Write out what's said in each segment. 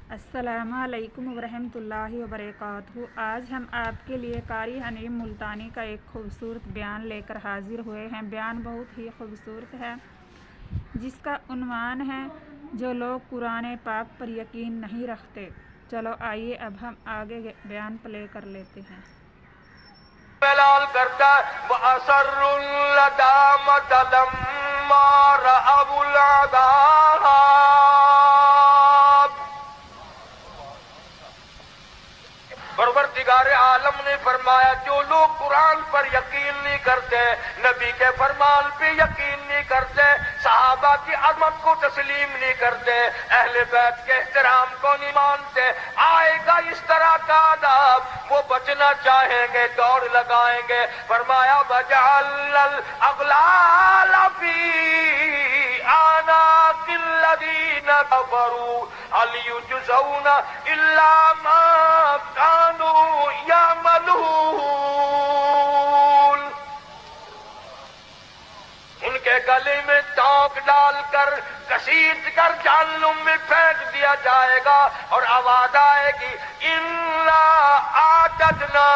अस्सलामु अलैकुम वरहमतुल्लाहि वबरकातुहू। आज हम आपके लिए कारी हनीम मुल्तानी का एक खूबसूरत बयान लेकर हाजिर हुए हैं। बयान बहुत ही खूबसूरत है जिसका उन्वान है जो लोग कुरान पाक पर यकीन नहीं रखते। चलो आइए अब हम आगे बयान प्ले कर लेते हैं। ऐलान करता व असर्रुल लदामत लम्मा रअउल अज़ाब। परवरदिगार आलम ने फरमाया जो लोग कुरान पर यकीन नहीं करते, नबी के फरमान पे यकीन नहीं करते, सहाबा की अज़मत को तस्लीम नहीं करते, अहले बैत के एहतराम को नहीं मानते, आएगा इस तरह का अज़ाब। वो बचना चाहेंगे, दौड़ लगाएंगे। फरमाया वजअलल अग़लाल फी आनाक़िल लज़ीना कफ़रू हल युजज़ौना इल्ला मा कानू यअमलून। उनके गले में टोंक डालकर घसीट कर जहन्नुम में फेंक दिया जाएगा और आवाज आएगी इन्ना आतदना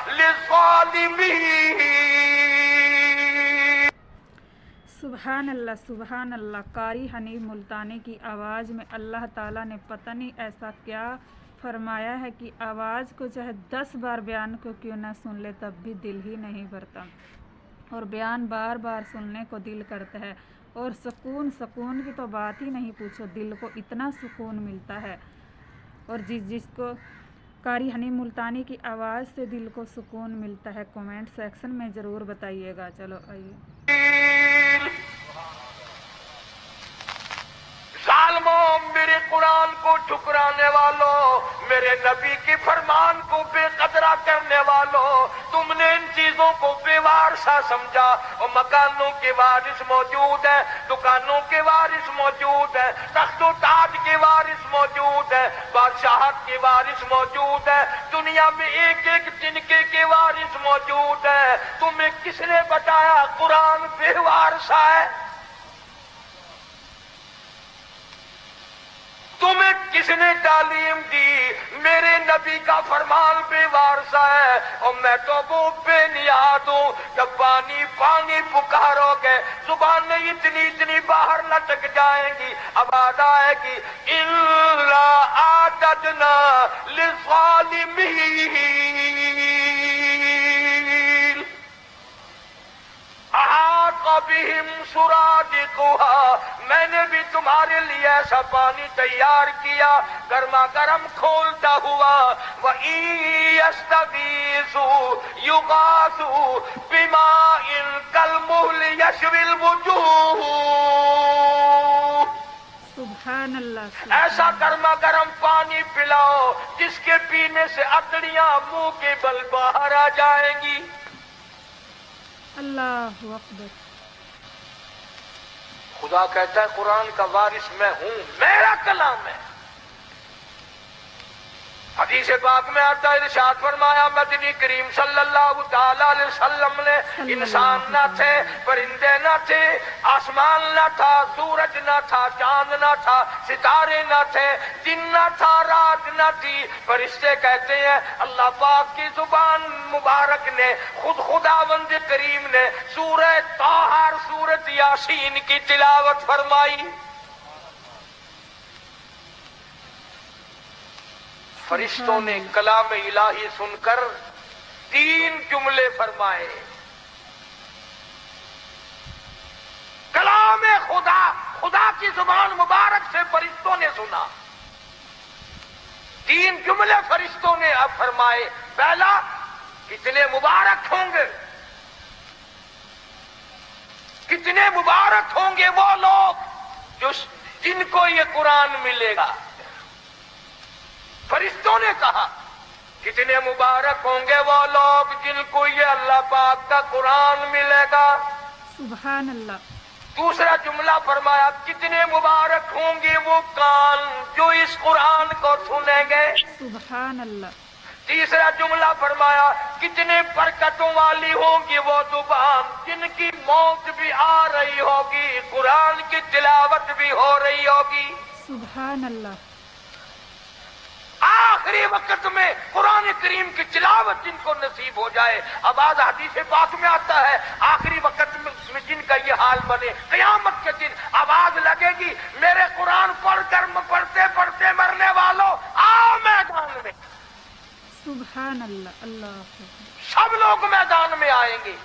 लिज़्ज़ालिमीन। सुभान अल्लाह, सुभान अल्लाह। कारी हनीम मुल्तानी की आवाज़ में अल्लाह ताला ने पता नहीं ऐसा क्या फरमाया है कि आवाज़ को चाहे 10 बार बयान को क्यों ना सुन ले तब भी दिल ही नहीं भरता, और बयान बार बार सुनने को दिल करता है। और सुकून की तो बात ही नहीं पूछो, दिल को इतना सुकून मिलता है। और जिसको कारी हनीम मुल्तानी की आवाज़ से दिल को सुकून मिलता है कमेंट सेक्शन में ज़रूर बताइएगा। चलो आइए। जालिमों, मेरे कुरान को ठुकराने वालों, मेरे नबी के फरमान को बेकदरा करने वालों, तुमने इन चीजों को बेवार सा समझा। और मकानों के वारिस मौजूद है, दुकानों के वारिस मौजूद है, तख्तो ताज के वारिस मौजूद है, बादशाहत के वारिस मौजूद है, दुनिया में एक एक तिनके के वारिस मौजूद है। तुम्हें किसने बताया कुरान बेवारसा है? तुम्हें किसने तालीम दी? मेरे नबी का फरमान बेवारसा है और मैं तो वो बेनियाद हूं। जब पानी पानी पुकारोगे जुबानें इतनी बाहर लटक जाएंगी, आवाज आएगी इल्ला आतदना लिज़्ज़ालिमीन बिहिम सुरादिकुहा। मैंने भी तुम्हारे लिए ऐसा पानी तैयार किया, गर्मा गर्म खोलता हुआ। वही यस्तगीसु युगासु बिमाइन कलमुहल यशविल वजूह। सुभान अल्लाह। ऐसा गर्मा गर्म पानी पिलाओ जिसके पीने से अतड़ियां मुंह के बल बाहर आ जाएंगी। अल्लाहु अकबर। खुदा कहता है कुरान का वारिस मैं हूं, मेरा कलाम है। हदीस पाक में आता है, इरशाद फरमाया मदनी करीम सल्लल्लाहु तआला अलैहि वसल्लम ने इंसान न थे, परिंदे न थे, आसमान न था, सूरज न था, चांद न था, सितारे न थे, दिन न था, रात न थी। फरिश्ते कहते हैं अल्लाह पाक की जुबान मुबारक ने, खुदावंद करीम ने सूरह ताहा, सूरत यासीन की तिलावत फरमाई। फरिश्तों ने कलाम इलाही सुनकर 3 जुमले फरमाए। कलाम खुदा, खुदा की जुबान मुबारक से फरिश्तों ने सुना। 3 जुमले फरिश्तों ने अब फरमाए। पहला, कितने मुबारक होंगे, कितने मुबारक होंगे वो लोग जिनको ये कुरान मिलेगा। फरिश्तों ने कहा कितने मुबारक होंगे वो लोग जिनको ये अल्लाह पाक का कुरान मिलेगा। सुभान अल्लाह। दूसरा जुमला फरमाया कितने मुबारक होंगे वो कान जो इस कुरान को सुनेंगे। सुभान अल्लाह। तीसरा जुमला फरमाया कितने बरकतों वाली होंगी वो जुबान जिनकी मौत भी आ रही होगी, कुरान की तिलावत भी हो रही होगी। सुभान अल्लाह। آخری وقت میں قرآن کریم کی تلاوت جن کو نصیب ہو جائے، آواز حدیث پاک میں آتا ہے آخری وقت میں جن کا یہ حال بنے، قیامت کے دن آواز لگے گی میرے قرآن پڑھ کر پڑھتے پڑھتے مرنے والوں آؤ میدان میں۔ سبحان اللہ، اللہ اکبر۔ سب لوگ میدان میں آئیں گے۔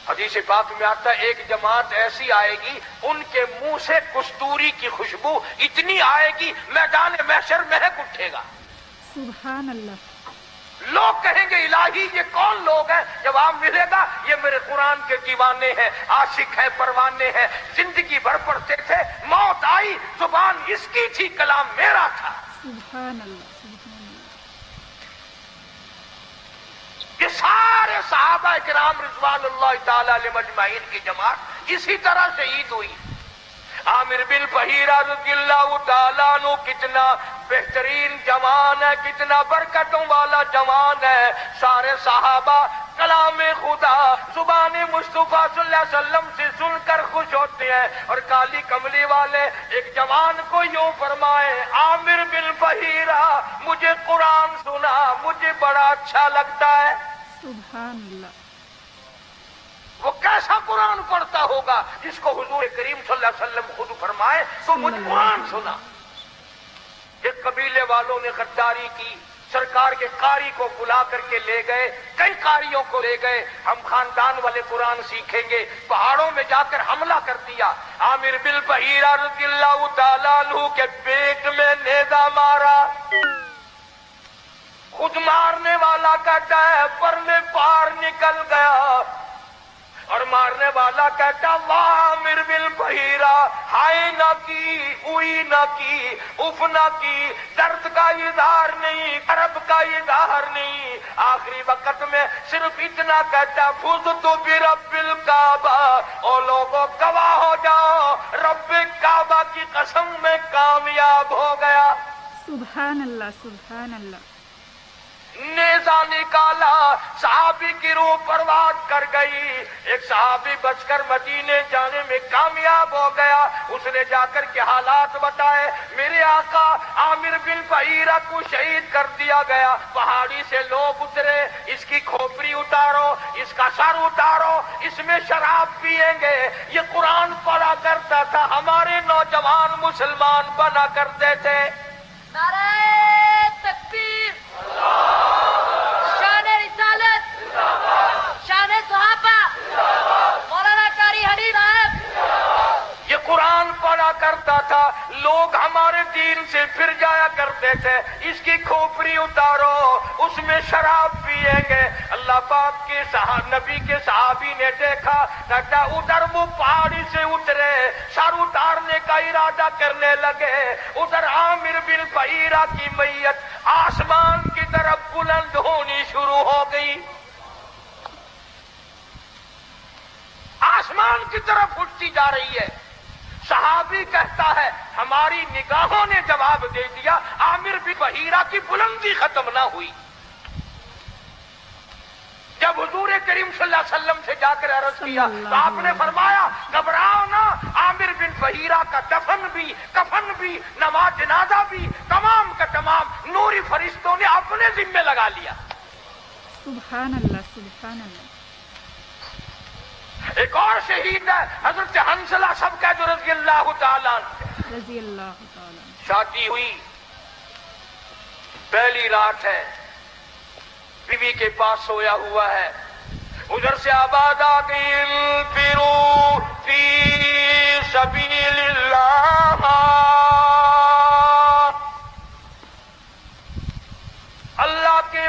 حدیث پاک میں آتا ہے ایک جماعت ایسی آئے گی ان کے منہ سے کستوری کی خوشبو اتنی آئے گی میدان محشر مہک اٹھے گا۔ سبحان اللہ۔ لوگ کہیں گے الہی یہ کون لوگ ہیں؟ جواب ملے گا یہ میرے قرآن کے دیوانے ہیں، عاشق ہیں، پروانے ہیں، زندگی بھر پڑھتے تھے، موت آئی زبان اس کی تھی، کلام میرا تھا۔ سبحان اللہ، سبحان اللہ۔ یہ سارے صحابہ کرام رضوان اللہ تعالی علیہم اجمعین کی جماعت اسی طرح شہید ہوئی۔ عامر بن بحیرہ رضی اللہ تعالیٰ عنہ کتنا بہترین جوان ہے، کتنا برکتوں والا جوان ہے۔ سارے صحابہ کلام خدا زبان مصطفیٰ صلی اللہ علیہ وسلم سے سن کر خوش ہوتے ہیں، اور کالی کملی والے ایک جوان کو یوں فرمائے عامر بن بحیرہ مجھے قرآن سنا، مجھے بڑا اچھا لگتا ہے۔ سبحان اللہ۔ وہ کیسا قرآن پڑھتا ہوگا جس کو حضور کریم صلی اللہ علیہ وسلم خود فرمائے تو مجھے قرآن سنا۔ ایک قبیلے والوں نے غداری کی، سرکار کے قاری کو بلا کر کے لے گئے، کئی قاریوں کو لے گئے، ہم خاندان والے قرآن سیکھیں گے، پہاڑوں میں جا کر حملہ کر دیا۔ عامر بن بحیرہ رضی اللہ تعالیٰ عنہ کے پیٹ میں نیزہ مارا، خود مارنے والا کہتا ہے پر میں پار نکل گیا، اور مارنے والا کہتا واہ عامر بن بحیرہ ہائے نہ کی، اوئی نہ کی، اف نہ کی، درد کا اظہار نہیں، کرب کا اظہار نہیں۔ آخری وقت میں صرف اتنا کہتا فزت برب الکعبہ، او لوگوں گواہ ہو جاؤ رب کعبہ کی قسم میں کامیاب ہو گیا۔ سبحان اللہ، سبحان اللہ۔ نیزہ نکالا، صحابی کی روح پرواز کر گئی، ایک صحابی بچ کر مدینے جانے میں کامیاب ہو گیا۔ اس نے جا کر کے حالات بتائے، میرے آقا عامر بن بحیرہ کو شہید کر دیا گیا، پہاڑی سے لوگ اترے، اس کی کھوپڑی اتارو، اس کا سر اتارو، اس میں شراب پیئیں گے۔ یہ قرآن پڑھا کرتا تھا، ہمارے نوجوان مسلمان بنا کرتے تھے۔ نعرہ تکبیر، شان رسالت، شان صحابہ، مولانا قاری حنی صاحب۔ یہ قرآن پڑھا کرتا تھا، لوگ ہمارے دین سے پھر جایا کرتے تھے، اس کی کھوپڑی اتارو، اس میں شراب پیئیں گے۔ اللہ پاک کے نبی کے صحابی نے دیکھا، کہتا ادھر وہ پہاڑی سے اترے، سر اتارنے کا ارادہ کرنے لگے، ادھر عامر بن بحیرہ کی میت آسمان کی طرف بلند ہونی شروع ہو گئی، آسمان کی طرف اٹھتی جا رہی ہے۔ صحابی کہتا ہے ہماری نگاہوں نے جواب دے دیا، عامر بن بحیرہ کی بلندی ختم نہ ہوئی۔ جب حضور کریم صلی اللہ علیہ وسلم سے جا کر عرض کیا تو آپ نے فرمایا گھبراؤ نہ، عامر بن بحیرہ کا دفن بھی، کفن بھی، نماز جنازہ بھی تمام کا تمام نوری فرشتوں نے اپنے ذمہ لگا لیا۔ سبحان اللہ، سبحان اللہ۔ ایک اور شہید ہے حضرت حنظلہ سب کا جو رضی اللہ تعالیٰ عنہ۔ رضی اللہ تعالیٰ عنہ۔ شادی ہوئی، پہلی رات ہے، بیوی کے پاس سویا ہوا ہے، ادھر سے آواز آ گئی انفروا فی سبیل اللہ، اللہ کے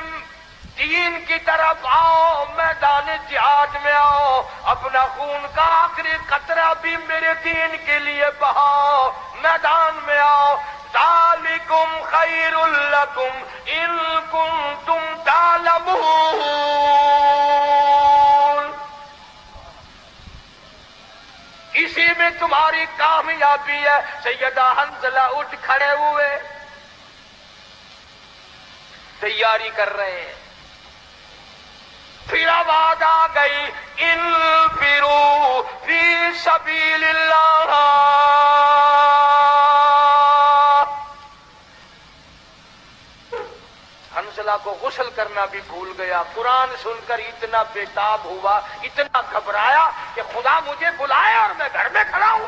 دین کی طرف آؤ، میدان جہاد میں آؤ، اپنا خون کا آخری قطرہ بھی میرے دین کے لیے بہاؤ، میدان میں آؤ۔ ذالکم خیر لکم ان کنتم تعلمون، اسی میں تمہاری کامیابی ہے۔ سیدہ حنظلہ اٹھ کھڑے ہوئے، تیاری کر رہے ہیں، پھر آواز آ گئی انفروا فی سبیل اللہ، हंसला को गुस्ल करना भी भूल गया। कुरान सुनकर इतना बेताब हुआ, इतना घबराया कि खुदा मुझे बुलाए और मैं घर में खड़ा हूं।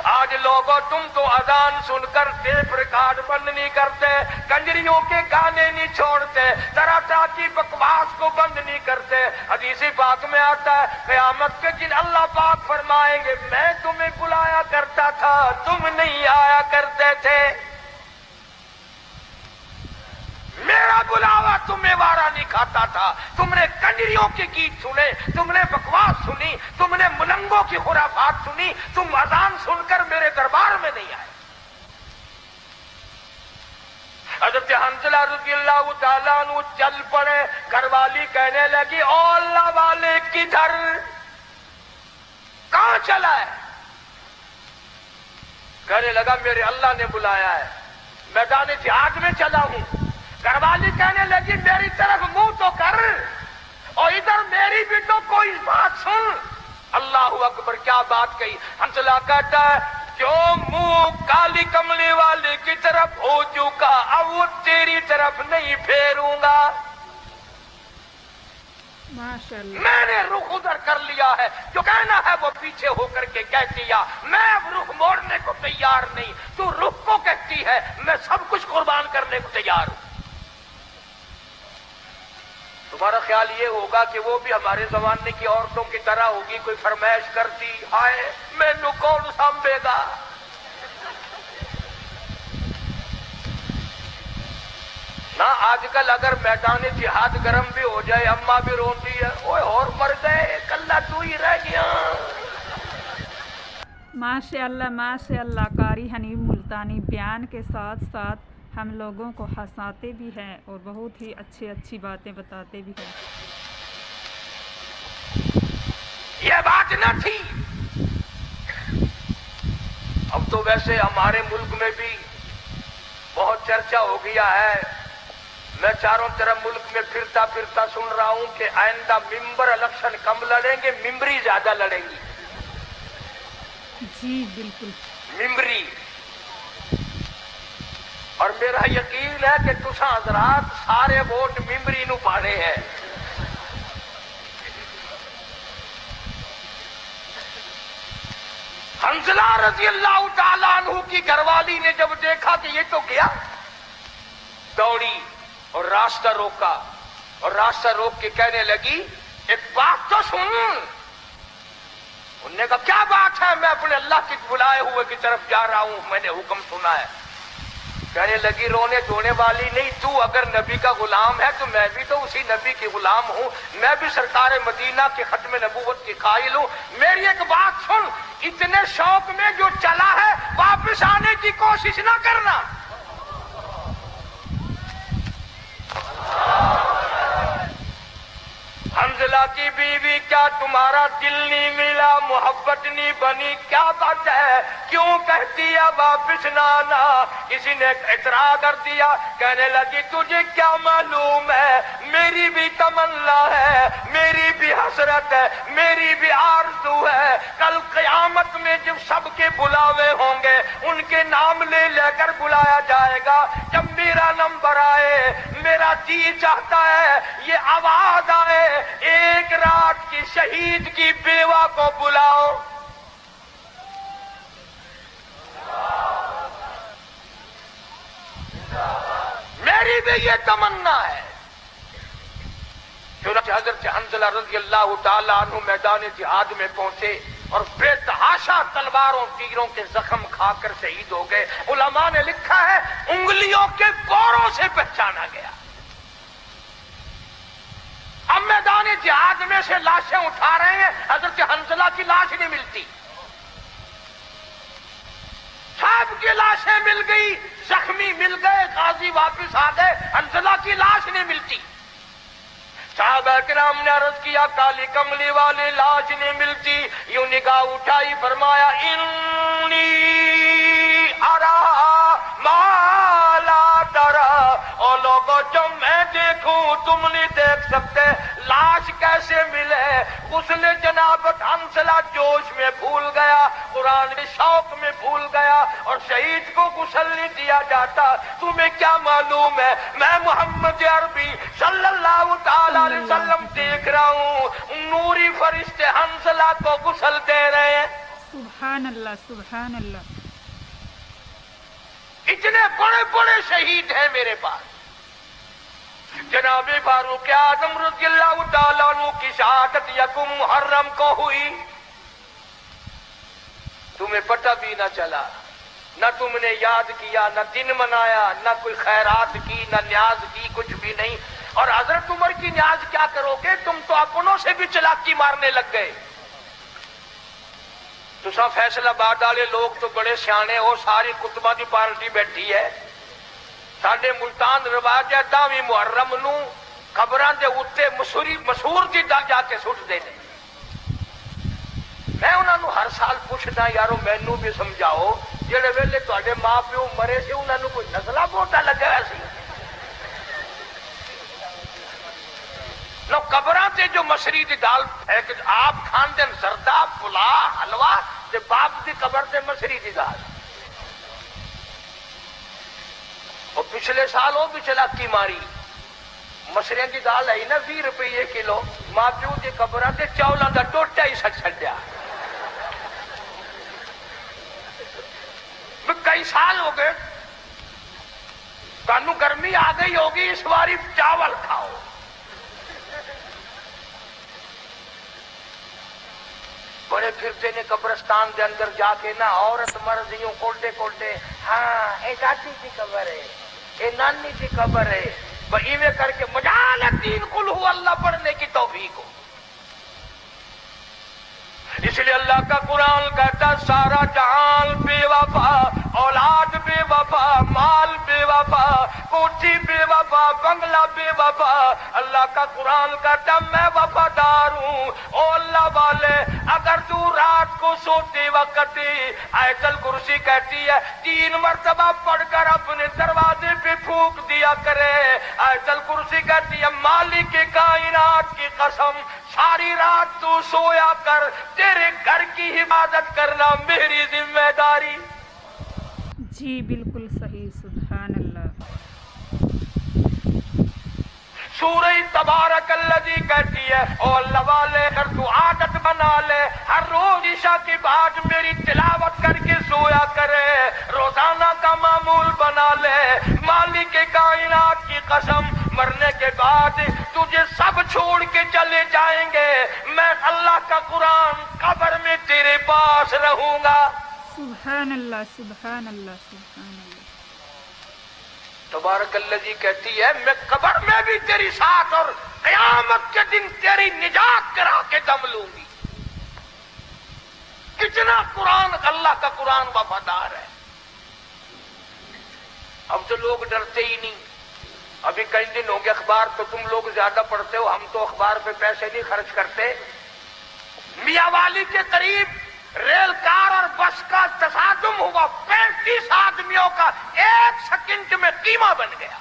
आज लोगों तुम तो अजान सुनकर टेप रिकॉर्ड बंद नहीं करते, कंजरियों के गाने नहीं छोड़ते, तरह तरह की बकवास को बंद नहीं करते। हदीसी बात में आता है क़यामत के दिन अल्लाह पाक फरमाएंगे मैं तुम्हें बुलाया करता था, तुम नहीं आया करते थे। मेरा बुलावा तुम्हें वारा नहीं खाता था। तुमने कंजरियों के गीत सुने, तुमने बकवास सुनी, तुमने मुलंगों की खुराफात सुनी, तुम अजान सुनकर मेरे दरबार में नहीं आए। हज़रत हंज़ला रज़ियल्लाहु ताला अन्हु चल पड़े। घरवाली कहने लगी ओ अल्लाह वाले किधर, कहां चला है? कहने लगा मेरे अल्लाह ने बुलाया है, मैदान जिहाद में चला हूं। घरवाली कहने लगी मेरी तरफ मुंह तो कर और इधर मेरी भी तो कोई बात सुन। अल्लाहू अकबर, क्या बात कही। हंसला कहता है जो मुंह काली कमली वाले की तरफ हो चुका अब वो तेरी तरफ नहीं फेरूंगा। माशाअल्लाह। मैंने रुख उधर कर लिया है, जो कहना है वो पीछे होकर के कह दिया। मैं अब रुख मोड़ने को तैयार नहीं। तू रुख को कहती है, मैं सब कुछ कुर्बान करने को तैयार हूं। तुम्हारा ख्याल ये होगा कि वो भी हमारे जमाने की औरतों की तरह होगी, कोई फरमाइश करती हाय मैनू कौन सांभेगा। ना आजकल अगर मैदान जिहाद गर्म भी हो जाए अम्मा भी रोती है, ओए और मर गए कल्ला तू ही रह गया। माशाअल्लाह माशाअल्लाह। कारी हनीफ मुल्तानी बयान के साथ साथ हम लोगों को हंसाते भी हैं और बहुत ही अच्छी बातें बताते भी हैं। ये बात न थी। अब तो वैसे हमारे मुल्क में भी बहुत चर्चा हो गया है। मैं चारों तरफ मुल्क में फिरता फिरता सुन रहा हूं कि आइंदा मिंबर इलेक्शन कम लड़ेंगे, मिंबरी ज्यादा लड़ेंगी। जी बिल्कुल, मिंबरी। और मेरा यकीन है कि तुसा हजरात सारे वोट मिंबरी नू पाने हैं। हंज़ला रज़ियल्लाहु ताला अन्हु की घरवाली ने जब देखा कि ये तो गया, दौड़ी और रास्ता रोका और रास्ता रोक के कहने लगी एक बात तो सुन। उन्होंने कहा क्या बात है? मैं अपने अल्लाह के बुलाए हुए की तरफ जा रहा हूं, मैंने हुक्म सुना है। कहने लगी रोने धोने वाली नहीं, तू अगर नबी का गुलाम है तो मैं भी तो उसी नबी की गुलाम हूं। मैं भी सरकार मदीना के खत्म नबूवत की कायल हूं। मेरी एक बात सुन, इतने शौक में जो चला है वापस आने की कोशिश ना करना। हंज़ला की बीवी क्या तुम्हारा दिल नहीं मिला, मोहब्बत नहीं बनी, क्या बात है? क्यों कहती है वापिस ना आना? किसी ने इतरा कर दिया। कहने लगी तुझे क्या मालूम है, मेरी भी तमन्ना है, मेरी भी हसरत है, मेरी भी आरज़ू है। कल क़यामत में जब सबके बुलावे होंगे उनके नाम ले लेकर बुलाया जाएगा। जब मेरा नंबर आए मेरा जी चाहता है ये आवाज आए एक रात की शहीद की बेवा को बुलाओ। मेरी भी ये तमन्ना है। हज़रत हंज़ला रज़ियल्लाहु ताला अन्हु मैदान जिहाद में पहुंचे और बेतहाशा तलवारों तीरों के जख्म खाकर शहीद हो गए। उलमा ने लिखा है उंगलियों के कोरों से पहचाना गया। अब मैदान जिहाद में से लाशें उठा रहे हैं, हज़रत हंज़ला की लाश नहीं मिलती। सब की लाशें मिल गई, जख्मी मिल गए, गाजी वापस आ गए, हंज़ला की लाश नहीं मिलती। साहबा किराम ने अर्ज किया काली कमली वाली लाश नहीं मिलती। यूं निगाह उठाई फरमाया इन्नी अरा माला तरा। और लोगों जो मैं देखूं तुम नहीं देख सकते। लाश कैसे मिले? उसने जनाब हंज़ला जोश में भूल गया। कुरान के शौक में भूल गया और शहीद को गुस्ल नहीं दिया जाता। तुम्हें क्या मालूम है, मैं मोहम्मद अरबी सल्लल्लाहु ताला अलैहि वसल्लम देख रहा हूँ, नूरी फरिश्ते हंसला को गुस्ल दे रहे हैं। सुभान अल्लाह, सुभान अल्लाह। इतने बड़े बड़े शहीद हैं मेरे पास। जनाबे फारूक आजम रज़ियल्लाहु ताला अन्हु की शहादत यकुम मुहर्रम को हुई, तुम्हें पता भी न चला, न तुमने याद किया, न दिन मनाया, न कोई खैरात की, न न्याज की, कुछ भी नहीं। और हजरत उमर की न्याज क्या करोगे, तुम तो अपनों से भी चालाकी मारने लग गए। तुसा फैसलाबाद वाले लोग तो बड़े सियाने हो, सारी कुतबा की पार्टी बैठी है। साडे मुल्तान रिवाज है 10वीं मुहर्रम नू कबरां दे उत्ते मशहूर जी जाके सुट देने। मैं उन्होंने हर साल पूछदा, यारो मैनू भी समझाओ, जेड़े वेले तुहाडे मां प्यो मरे से उन्होंने कोई नस्ला बोटा लगा हुआ सी? लो कबरां ते जो मछली दी दाल फेंक आप खांदे जरदा पुला हलवा ते बाप दी कबर ते मछली दी दाल। और पिछले साल वो भी चालाकी मारी, मछलियां की दाल आई ना 20 रुपये किलो, मां प्यो की कबरां ते चौलां दा टोटा ही सट छड्या। कई साल हो गए, तुहानू गर्मी आ गई होगी, इस बारी चावल खाओ। बड़े फिरते ने कब्रिस्तान के अंदर जाके ना औरत मर्द यूं कोल्टे कोल्टे, हाँ ये दादी की कबर है, ये नानी की कबर है, इवे करके मजाल तीन कुल हुआ अल्लाह पढ़ने की तौफीक हो। इसलिए अल्लाह का कुरान कहता सारा जहान बेवफा, औलाद बेवफा, माल बेवफा, कोठी बेवफा, बंगला बेवफा। अल्लाह का कुरान कहता मैं वफादार हूँ। ओ अल्लाह वाले, अगर तू रात को सोते वक्त आयतल कुर्सी कहती है 3 मरतबा पढ़कर अपने दरवाजे पे फूंक दिया करे। आयतल कुर्सी कहती है मालिक के कायनात की कसम, सारी रात तू सोया कर, तेरे घर की हिफाजत करना मेरी जिम्मेदारी। जी बिल्कुल सही, सुभान अल्लाह। सूरह तबारकल्लज़ी कहती है ओ अल्लाह वाले, अगर तू आदत बना ले हर रोज ईशा के बाद मेरी तिलावत करके सोया करे, रोजाना का मामूल बना ले, मालिक के कायनात की कसम मरने के बाद तुझे सब छोड़ के चले जाएंगे, मैं अल्लाह का कुरान कब्र में तेरे पास रहूंगा। सुभान अल्लाह, सुभान अल्लाह, सुभान अल्लाह। तबारकल्लज़ी कहती है मैं कब्र में भी तेरी साथ और क़यामत के दिन तेरी निजात करा के दम लूंगी। कितना कुरान, अल्लाह का कुरान वफादार है। अब तो लोग डरते ही नहीं। अभी कई दिन हो गए, अखबार तो तुम लोग ज्यादा पढ़ते हो, हम तो अखबार पे पैसे नहीं खर्च करते। मियावाली के करीब रेल कार और बस का तसादुम हुआ, 35 आदमियों का 1 सेकंड में कीमा बन गया।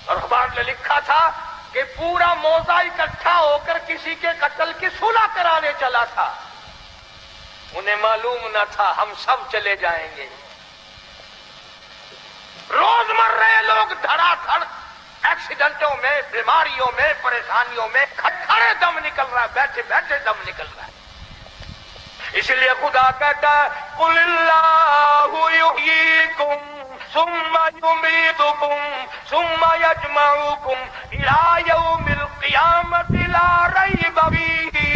और अखबार ने लिखा था कि पूरा मौजा इकट्ठा होकर किसी के कत्ल की सुलह कराने चला था, उन्हें मालूम न था हम सब चले जाएंगे। रोज मर रहे लोग धड़ाधड़, एक्सीडेंटों में, बीमारियों में, परेशानियों में, खड़े दम निकल रहा है, बैठे बैठे दम निकल रहा है। इसलिए खुदा कहता है कुलिल्लाहु युहयीकुम सुम्मा युमीतुकुम सुम्मा यजमउकुम इला यौमिल क़ियामति ला रैब फीही।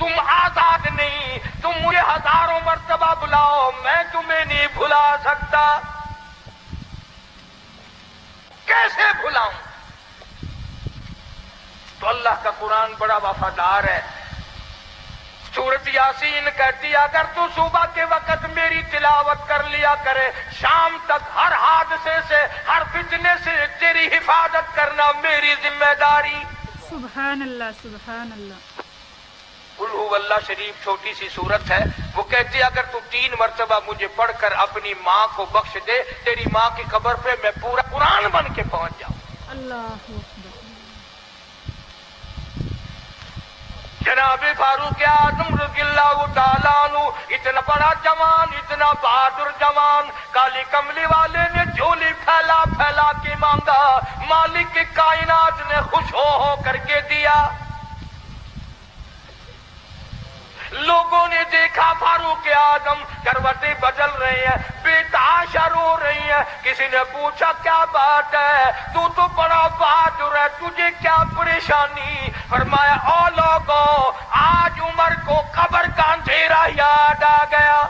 तुम आजाद नहीं, तुम मुझे हजारों मर्तबा बुलाओ, मैं तुम्हें नहीं भुला सकता। कैसे भुलाऊं? तो अल्लाह का कुरान बड़ा वफादार है। सूरत यासीन कहती है अगर तू सुबह के वक्त मेरी तिलावत कर लिया करे, शाम तक हर हादसे से, हर फितने से तेरी हिफाजत करना मेरी जिम्मेदारी। सुभान अल्लाह, सुभान अल्लाह। कुल हु अल्लाह शरीफ छोटी सी सूरत है, वो कहती है अगर तू 3 मरतबा मुझे पढ़कर अपनी माँ को बख्श दे, तेरी माँ की कब्र पे मैं पूरा कुरान बन के पहुंच जाऊं। अल्लाह हू अकबर। जनाब फारूक आजम रज़ियल्लाहु ताला अन्हु इतना बड़ा जवान, इतना बहादुर जवान, काली कमली वाले ने झोली फैला फैला के मांगा, मालिक की कायनात ने खुश हो करके दिया। लोगों ने देखा फारूक आजम करवटें बदल रहे हैं, बेतहाशा रो रही हैं। किसी ने पूछा क्या बात है, तू तो बड़ा बहादुर है, तुझे क्या परेशानी? फरमाया ओ लोगों, आज उमर को कब्र का अंधेरा याद आ गया।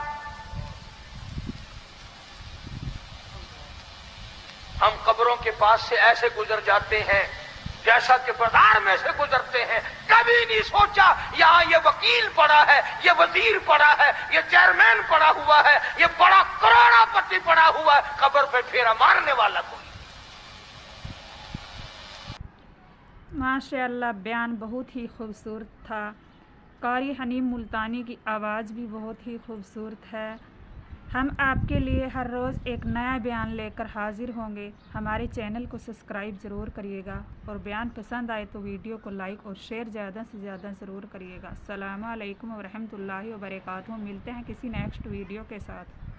हम कब्रों के पास से ऐसे गुजर जाते हैं जैसा कि बाजार में से गुजरते हैं। कभी नहीं सोचा यहाँ ये वकील पड़ा है, ये वजीर पड़ा है, ये चेयरमैन पड़ा हुआ है, ये बड़ा करोड़पति पड़ा हुआ है, कब्र पे फेरा मारने वाला कोई। माशाअल्लाह, बयान बहुत ही खूबसूरत था। कारी हनीम मुल्तानी की आवाज़ भी बहुत ही खूबसूरत है। हम आपके लिए हर रोज़ एक नया बयान लेकर हाजिर होंगे। हमारे चैनल को सब्सक्राइब ज़रूर करिएगा और बयान पसंद आए तो वीडियो को लाइक और शेयर ज़्यादा से ज़्यादा ज़रूर करिएगा। अस्सलामु अलैकुम व रहमतुल्लाहि व बरकातुहू। मिलते हैं किसी नेक्स्ट वीडियो के साथ।